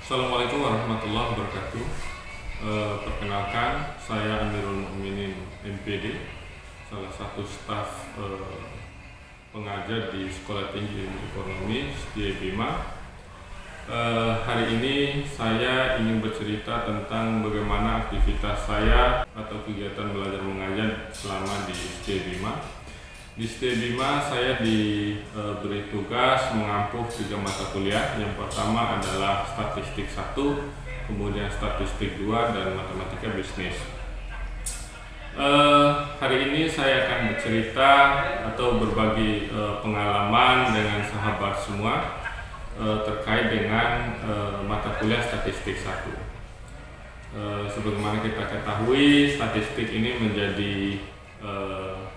Assalamualaikum warahmatullahi wabarakatuh. Perkenalkan, saya Amirul Mukminin MPD, salah satu staf pengajar di Sekolah Tinggi Ilmu Ekonomi Setia Bima. Hari ini saya ingin bercerita tentang bagaimana aktivitas saya atau kegiatan belajar mengajar selama di Setia Bima. Di Setia Bima saya diberi tugas mengampu 3 mata kuliah. Yang pertama adalah statistik 1, kemudian statistik 2, dan matematika bisnis. Hari ini saya akan bercerita atau berbagi pengalaman dengan sahabat semua terkait dengan mata kuliah statistik 1. Sebagaimana kita ketahui, statistik ini menjadi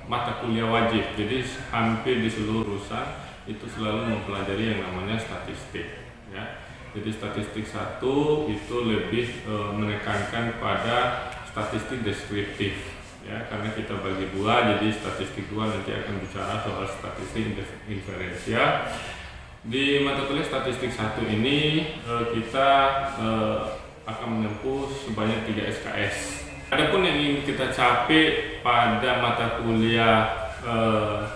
mata kuliah wajib, jadi hampir di seluruh jurusan itu selalu mempelajari yang namanya statistik, ya. Jadi statistik 1 itu lebih menekankan pada statistik deskriptif, ya, karena kita bagi dua. Jadi statistik 2 nanti akan bicara soal statistik inferensial. Di mata kuliah statistik 1 ini kita akan menempuh sebanyak 3 SKS. Adapun yang ingin kita capai pada mata kuliah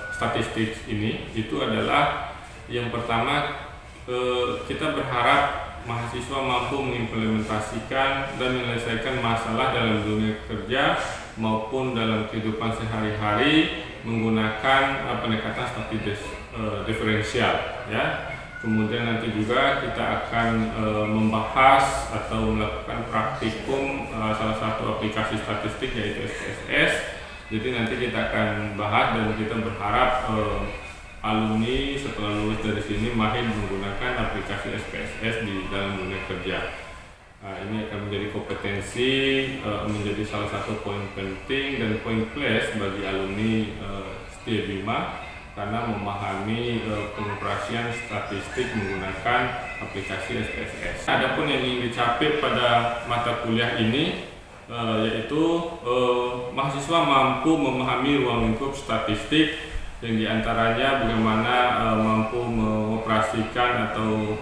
statistik ini itu adalah yang pertama, kita berharap mahasiswa mampu mengimplementasikan dan menyelesaikan masalah dalam dunia kerja maupun dalam kehidupan sehari-hari menggunakan pendekatan statistik diferensial, ya. Kemudian nanti juga kita akan membahas atau melakukan praktikum salah satu aplikasi statistik yaitu SPSS. Jadi nanti kita akan bahas dan kita berharap alumni setelah lulus dari sini mahir menggunakan aplikasi SPSS di dalam dunia kerja. Ini akan menjadi kompetensi, menjadi salah satu poin penting dan poin plus bagi alumni Setia Bima, karena memahami pengoperasian statistik menggunakan aplikasi SPSS. Adapun yang ingin dicapai pada mata kuliah ini yaitu mahasiswa mampu memahami ruang lingkup statistik, yang diantaranya bagaimana mampu mengoperasikan atau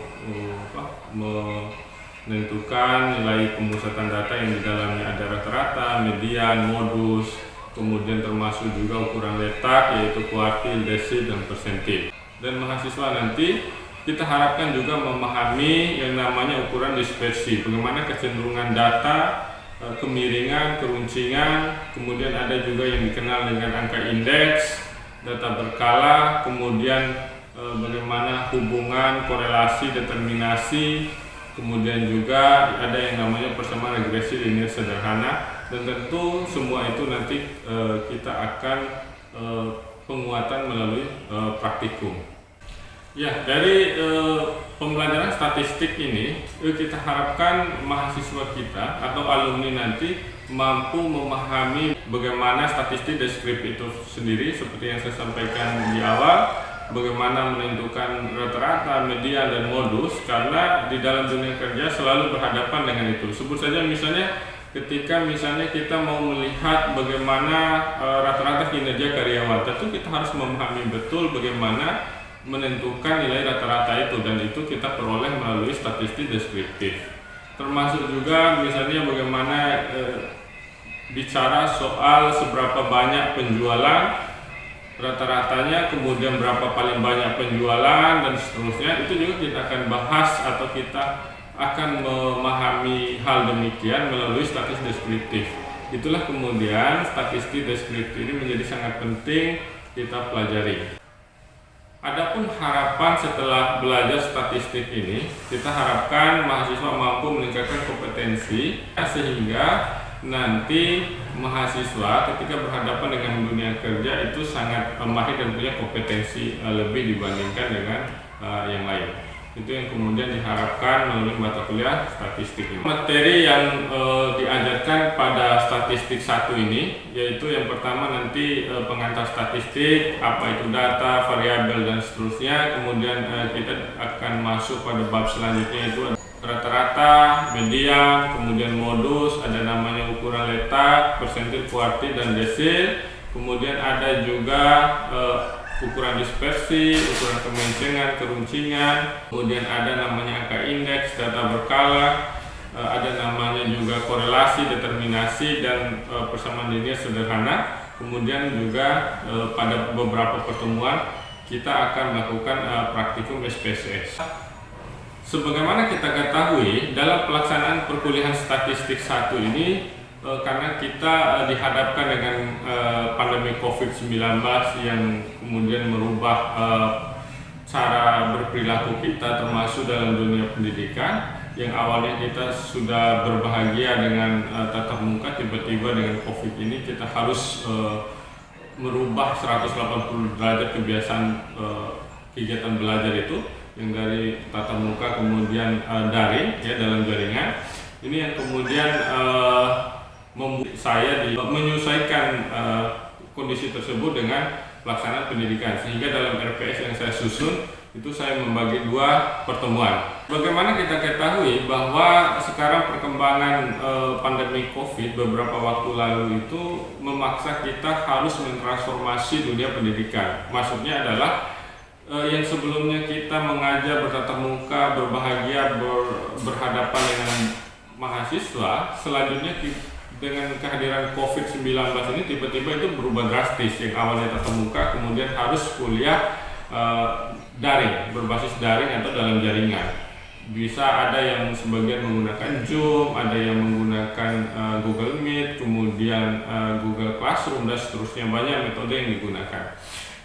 menentukan nilai pemusatan data yang di dalamnya ada rata-rata, median, modus, kemudian termasuk juga ukuran letak yaitu kuartil, desil, dan persentil. Dan mahasiswa nanti kita harapkan juga memahami yang namanya ukuran dispersi, bagaimana kecenderungan data, kemiringan, keruncingan, kemudian ada juga yang dikenal dengan angka indeks, data berkala, kemudian bagaimana hubungan, korelasi, determinasi, kemudian juga ada yang namanya persamaan regresi linear sederhana. Dan tentu semua itu nanti kita akan penguatan melalui praktikum. Ya, dari pembelajaran statistik ini kita harapkan mahasiswa kita atau alumni nanti mampu memahami bagaimana statistik deskriptif itu sendiri, seperti yang saya sampaikan di awal, bagaimana menentukan rata-rata, median, dan modus, karena di dalam dunia kerja selalu berhadapan dengan itu. Sebut saja misalnya ketika kita mau melihat bagaimana rata-rata kinerja karyawan, tentu kita harus memahami betul bagaimana menentukan nilai rata-rata itu, dan itu kita peroleh melalui statistik deskriptif. Termasuk juga misalnya bagaimana bicara soal seberapa banyak penjualan, rata-ratanya, kemudian berapa paling banyak penjualan, dan seterusnya. Itu juga kita akan bahas atau kita akan memahami hal demikian melalui statistik deskriptif. Itulah kemudian statistik deskriptif ini menjadi sangat penting kita pelajari. Adapun harapan setelah belajar statistik ini, kita harapkan mahasiswa mampu meningkatkan kompetensi sehingga nanti mahasiswa ketika berhadapan dengan dunia kerja itu sangat mahir dan punya kompetensi lebih dibandingkan dengan yang lain. Itu yang kemudian diharapkan melalui mata kuliah statistik ini. Materi yang diajarkan pada statistik 1 ini yaitu yang pertama nanti pengantar statistik, apa itu data, variabel, dan seterusnya. Kemudian kita akan masuk pada bab selanjutnya, itu rata-rata, median, kemudian modus, ada namanya ukuran letak, persentil, kuartil, dan desil. Kemudian ada juga ukuran dispersi, ukuran kemencengan, keruncingan, kemudian ada namanya angka indeks, data berkala, ada namanya juga korelasi, determinasi, dan persamaan linear sederhana. Kemudian juga pada beberapa pertemuan kita akan melakukan praktikum SPSS. Sebagaimana kita ketahui, dalam pelaksanaan perkuliahan statistik 1 ini, karena kita dihadapkan dengan pandemi COVID-19 yang kemudian merubah cara berperilaku kita, termasuk dalam dunia pendidikan, yang awalnya kita sudah berbahagia dengan tatap muka, tiba-tiba dengan COVID ini kita harus merubah 180 derajat kebiasaan kegiatan belajar itu, yang dari tatap muka kemudian daring ya dalam jaringan. Ini yang kemudian membuat saya menyesuaikan kondisi tersebut dengan pelaksanaan pendidikan, sehingga dalam RPS yang saya susun itu saya membagi 2 pertemuan. Bagaimana kita ketahui bahwa sekarang perkembangan pandemi COVID beberapa waktu lalu itu memaksa kita harus mentransformasi dunia pendidikan. Maksudnya adalah yang sebelumnya kita mengajar bertatap muka, berbahagia, berhadapan dengan mahasiswa, selanjutnya dengan kehadiran COVID-19 ini tiba-tiba itu berubah drastis. Yang awalnya tatap muka kemudian harus kuliah daring, berbasis daring atau dalam jaringan. Bisa ada yang sebagian menggunakan Zoom, ada yang menggunakan Google Meet, kemudian Google Classroom, dan seterusnya. Banyak metode yang digunakan.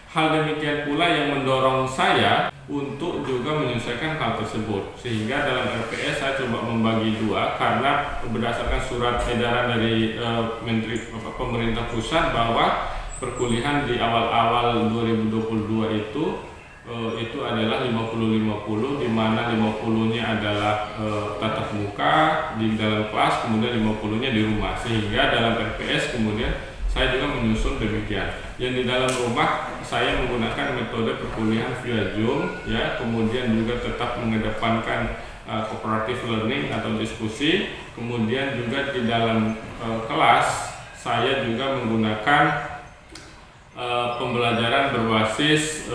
Hal demikian pula yang mendorong saya untuk juga menyesuaikan hal tersebut, sehingga dalam RPS saya coba membagi 2, karena berdasarkan surat edaran dari Menteri Pemerintah Pusat bahwa perkuliahan di awal-awal 2022 itu adalah 50-50, di mana 50-nya adalah tatap muka di dalam kelas, kemudian 50-nya di rumah. Sehingga dalam RPS kemudian saya juga menyusun demikian. Yang di dalam rumah saya menggunakan metode perkuliahan via Zoom ya, kemudian juga tetap mengedepankan cooperative learning atau diskusi. Kemudian juga di dalam kelas saya juga menggunakan pembelajaran berbasis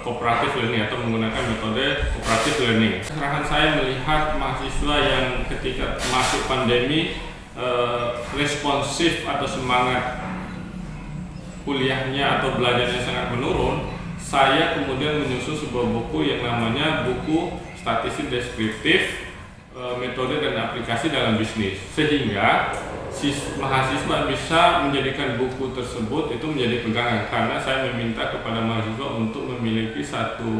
cooperative learning atau menggunakan metode cooperative learning. Saran saya melihat mahasiswa yang ketika masuk pandemi responsif atau semangat kuliahnya atau belajarnya sangat menurun, saya kemudian menyusun sebuah buku yang namanya buku statistik deskriptif, metode dan aplikasi dalam bisnis, sehingga mahasiswa bisa menjadikan buku tersebut itu menjadi pegangan, karena saya meminta kepada mahasiswa untuk memiliki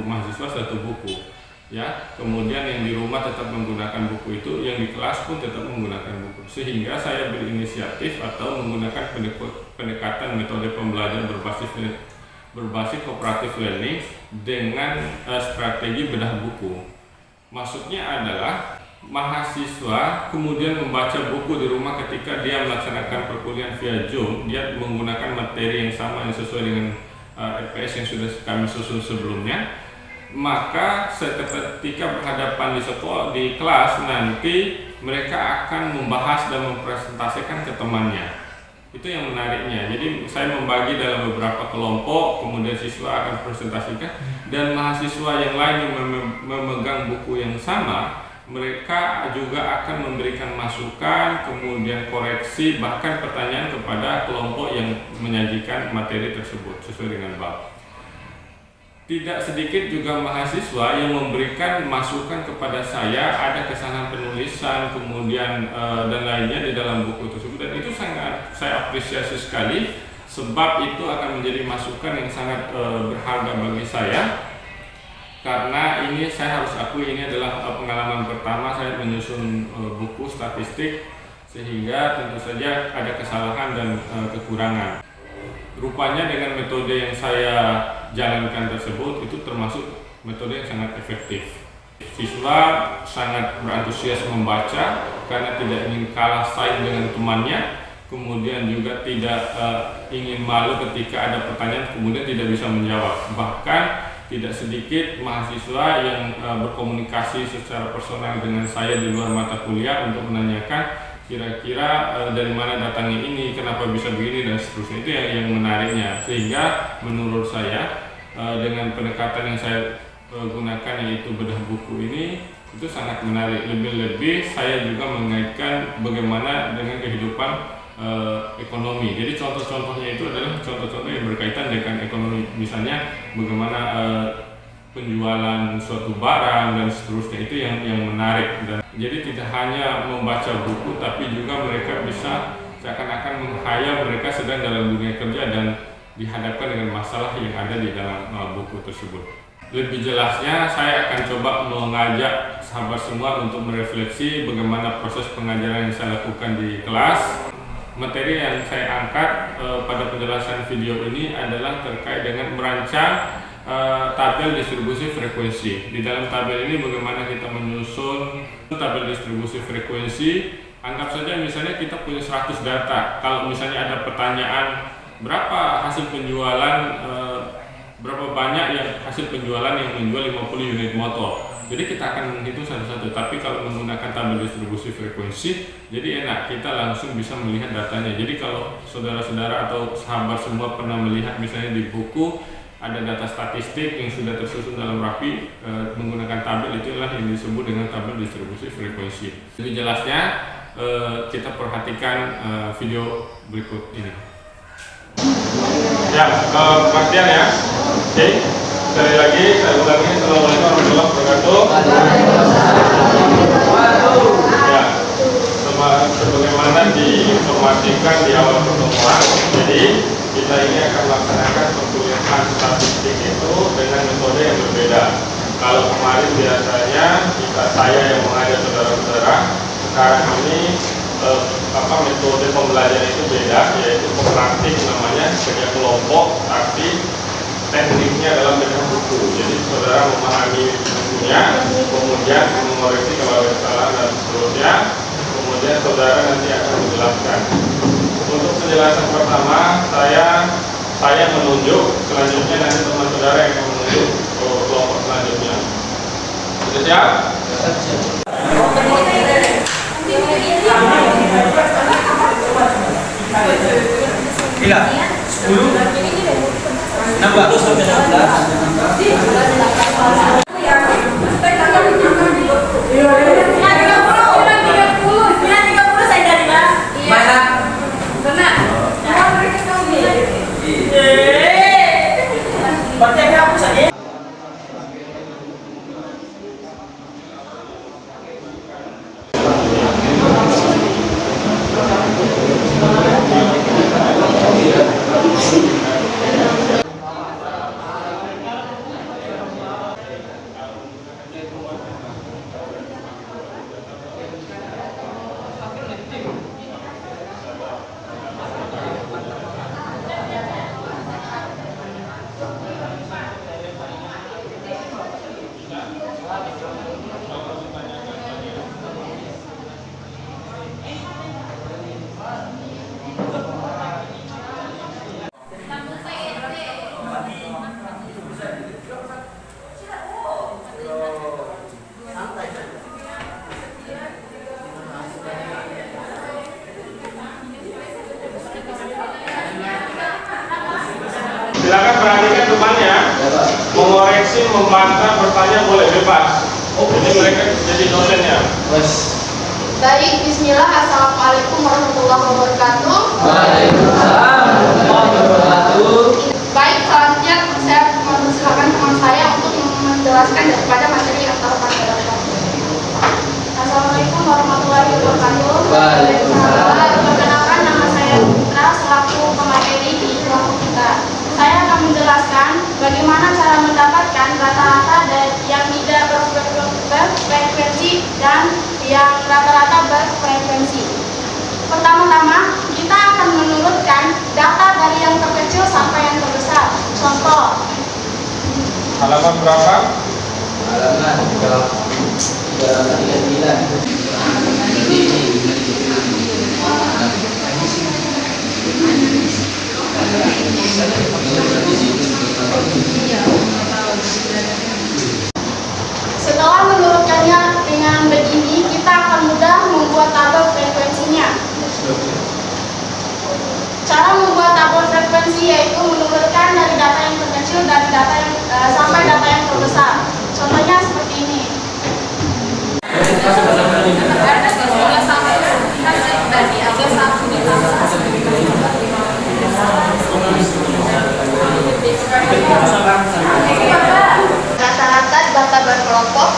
mahasiswa satu buku ya. Kemudian yang di rumah tetap menggunakan buku itu, yang di kelas pun tetap menggunakan buku, sehingga saya berinisiatif atau menggunakan pendekatan metode pembelajaran berbasis cooperative learning dengan strategi bedah buku. Maksudnya adalah mahasiswa kemudian membaca buku di rumah ketika dia melaksanakan perkuliahan via Zoom, dia menggunakan materi yang sama yang sesuai dengan RPS yang sudah kami susun sebelumnya. Maka ketika berhadapan di sekolah, di kelas nanti mereka akan membahas dan mempresentasikan ke temannya. Itu yang menariknya. Jadi saya membagi dalam beberapa kelompok, kemudian siswa akan presentasikan, dan mahasiswa yang lain yang memegang buku yang sama, mereka juga akan memberikan masukan, kemudian koreksi, bahkan pertanyaan kepada kelompok yang menyajikan materi tersebut sesuai dengan bab. Tidak sedikit juga mahasiswa yang memberikan masukan kepada saya, ada kesalahan penulisan, kemudian dan lainnya di dalam buku tersebut, dan itu sangat saya apresiasi sekali, sebab itu akan menjadi masukan yang sangat berharga bagi saya. Karena ini saya harus akui, ini adalah pengalaman pertama saya menyusun buku statistik, sehingga tentu saja ada kesalahan dan kekurangan. Rupanya dengan metode yang saya jalankan tersebut itu termasuk metode yang sangat efektif. Siswa sangat berantusias membaca karena tidak ingin kalah saing dengan temannya, kemudian juga tidak ingin malu ketika ada pertanyaan kemudian tidak bisa menjawab. Bahkan tidak sedikit mahasiswa yang berkomunikasi secara personal dengan saya di luar mata kuliah untuk menanyakan kira-kira dari mana datangnya ini, kenapa bisa begini, dan seterusnya. Itu yang menariknya, sehingga menurut saya dengan pendekatan yang saya gunakan yaitu bedah buku ini itu sangat menarik. Lebih-lebih saya juga mengaitkan bagaimana dengan kehidupan ekonomi. Jadi contoh-contohnya itu adalah contoh-contoh yang berkaitan dengan ekonomi. Misalnya bagaimana penjualan suatu barang dan seterusnya, itu yang menarik. Dan jadi tidak hanya membaca buku, tapi juga mereka bisa seakan-akan menghayal mereka sedang dalam dunia kerja dan dihadapkan dengan masalah yang ada di dalam buku tersebut. Lebih jelasnya saya akan coba mengajak sahabat semua untuk merefleksi bagaimana proses pengajaran yang saya lakukan di kelas. Materi yang saya angkat pada penjelasan video ini adalah terkait dengan merancang tabel distribusi frekuensi. Di dalam tabel ini bagaimana kita menyusun tabel distribusi frekuensi. Anggap saja misalnya kita punya 100 data. Kalau misalnya ada pertanyaan berapa hasil penjualan, berapa banyak yang hasil penjualan yang menjual 50 unit motor. Jadi kita akan menghitung satu-satu. Tapi kalau menggunakan tabel distribusi frekuensi, jadi enak, kita langsung bisa melihat datanya. Jadi kalau saudara-saudara atau sahabat semua pernah melihat misalnya di buku ada data statistik yang sudah tersusun dalam rapi menggunakan tabel, itulah yang disebut dengan tabel distribusi frekuensi. Lebih jelasnya kita perhatikan video berikut ini. Ya, perhatian ya. Oke, sekali lagi saya ulangi. Assalamualaikum warahmatullahi wabarakatuh. Ya, sebagaimana diinformasikan di awal pertemuan, jadi kita ini akan melaksanakan pemilihan statistik itu dengan metode yang berbeda. Kalau kemarin biasanya saya yang mengajar saudara-saudara, sekarang ini metode pembelajaran itu beda, yaitu praktik, namanya kerja kelompok, tapi tekniknya adalah bedah buku. Jadi saudara memahami bukunya, kemudian mengoreksi kalau ada kesalahan dan seterusnya, kemudian saudara nanti akan menjelaskan. Untuk penjelasan pertama, saya menunjuk, selanjutnya nanti teman saudara yang akan menunjuk kelompok selanjutnya. Sudah siap? Iya, 10 16 sampai 16. Silakan perhatikan temannya, mengoreksi, membantah, bertanya boleh bebas. Jadi mereka jadi dosennya. Baik, bismillah. Assalamualaikum warahmatullahi wabarakatuh. Waalaikumsalam warahmatullahi wabarakatuh. Baik, selanjutnya saya mempersilakan teman saya untuk menjelaskan daripada materi yang telah pada dapat. Assalamualaikum warahmatullahi wabarakatuh. Waalaikumsalam. Perkenalkan, nama saya Putra selaku pemateri di kelompok kita. Saya akan menjelaskan bagaimana cara mendapatkan rata-rata yang tidak berfrekuensi dan yang rata-rata berfrekuensi. Pertama-tama, kita akan menurunkan data dari yang terkecil sampai yang terbesar. Contoh. Halaman berapa? Halaman 339. Setelah menurunkannya dengan begini, kita akan mudah membuat tabel frekuensinya. Cara membuat tabel frekuensi yaitu menurunkan dari data yang terkecil terkecil dari data yang sampai data yang terbesar. Contohnya seperti ini. Rata-rata data berkelompok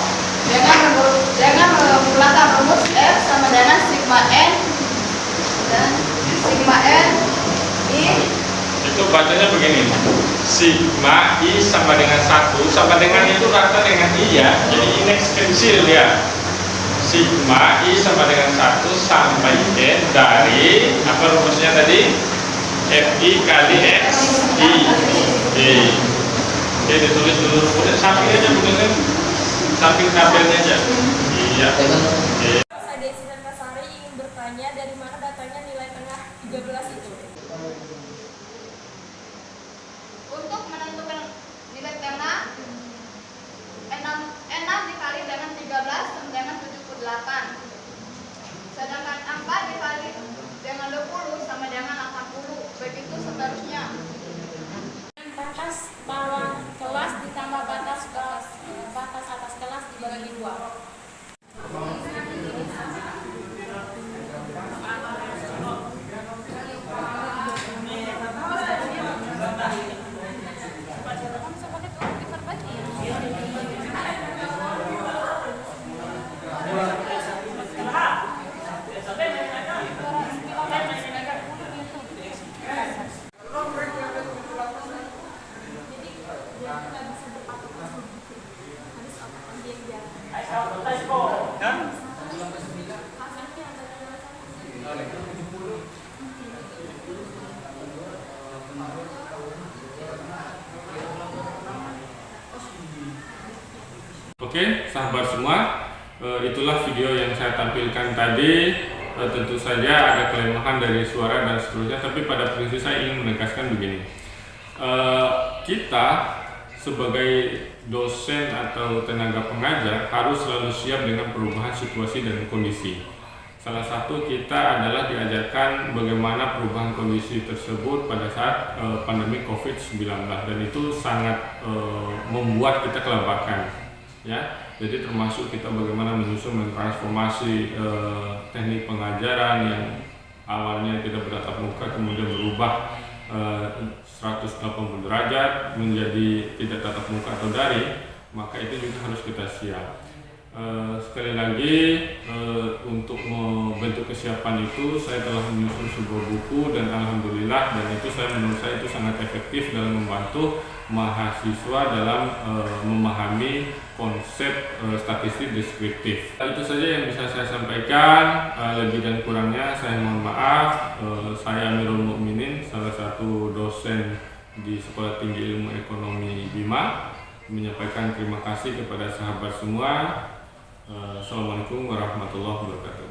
dengan menggunakan rumus F sama dengan sigma N dan sigma N I. Itu bacanya begini, sigma I sama dengan 1, sama dengan itu rata dengan I ya, jadi indeks kecil ya. Sigma I sama dengan 1 sampai N dari, apa rumusnya tadi? FI kali XI. Oke, ditulis dulu rumusnya, samping aja bukan, samping tabelnya aja. Iya. Oke. Saya Desi dan Kasari ingin bertanya dari mana datanya nilai tengah 13 itu? Untuk menentukan nilai tengah 6 dikali dengan 13 sama dengan 78. Sedangkan 4 dikali dengan 20 sama dengan 80. Begitu seterusnya. Batas bawah kelas ditambah batas atas kelas dibagi 2. Oke, sahabat semua, itulah video yang saya tampilkan tadi. Tentu saja ada kelemahan dari suara dan seterusnya, tapi pada prinsip saya ingin menegaskan begini. Kita sebagai dosen atau tenaga pengajar harus selalu siap dengan perubahan situasi dan kondisi. Salah satu kita adalah diajarkan bagaimana perubahan kondisi tersebut pada saat pandemi COVID-19, dan itu sangat membuat kita kelabakan. Ya, jadi termasuk kita bagaimana menyusun mentransformasi teknik pengajaran yang awalnya tidak bertatap muka kemudian berubah 180 derajat menjadi tidak tatap muka atau daring, maka itu juga harus kita siap. Sekali lagi, untuk membentuk kesiapan itu saya telah menyusun sebuah buku, dan alhamdulillah, dan itu menurut saya itu sangat efektif dalam membantu mahasiswa dalam memahami konsep statistik deskriptif. Itu saja yang bisa saya sampaikan. Lebih dan kurangnya saya mohon maaf. Saya Amirul Mukminin, salah satu dosen di Sekolah Tinggi Ilmu Ekonomi Bima, menyampaikan terima kasih kepada sahabat semua. Assalamualaikum warahmatullahi wabarakatuh.